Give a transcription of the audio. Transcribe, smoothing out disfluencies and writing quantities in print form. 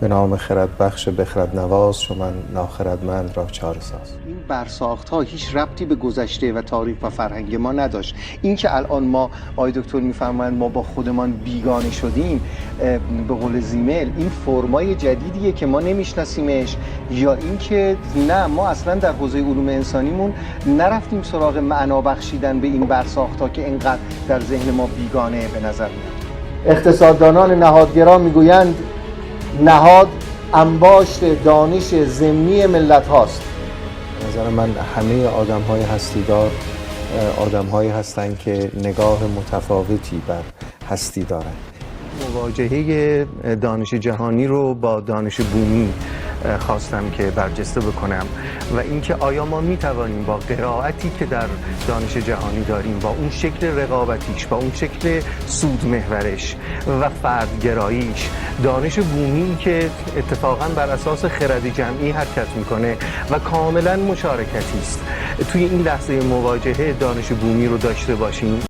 به نام خردبخش بخردنواز چو من ناخردمند را چاره ساز. این برساخت‌ها هیچ ربطی به گذشته و تاریخ و فرهنگ ما نداشت. این که الان ما آقای دکتر می‌فرمایند ما با خودمان بیگانه شدیم، به قول زیمل این فرمای جدیدیه که ما نمیشناسیمش، یا این که نه ما اصلا در حوزه علوم انسانیمون نرفتیم سراغ معنا بخشیدن به این برساخت‌ها که اینقدر در ذهن ما بیگانه به نظر میاد. اقتصاددانان نهادگرا میگویند نهاد انباشت دانش ضمنی ملت هاست. به نظر من همه آدم‌های هستیدار آدم‌هایی هستند که نگاه متفاوتی بر هستی دارند. مواجهه دانش جهانی رو با دانش بومی خواستم که برجسته بکنم و اینکه آیا ما میتوانیم با قرائتی که در دانش جهانی داریم، با اون شکل رقابتیش، با اون شکل سود محورش و فردگراییش، دانش بومی که اتفاقا بر اساس خرد جمعی حرکت میکنه و کاملا مشارکتی است، توی این لحظه مواجهه دانش بومی رو داشته باشیم.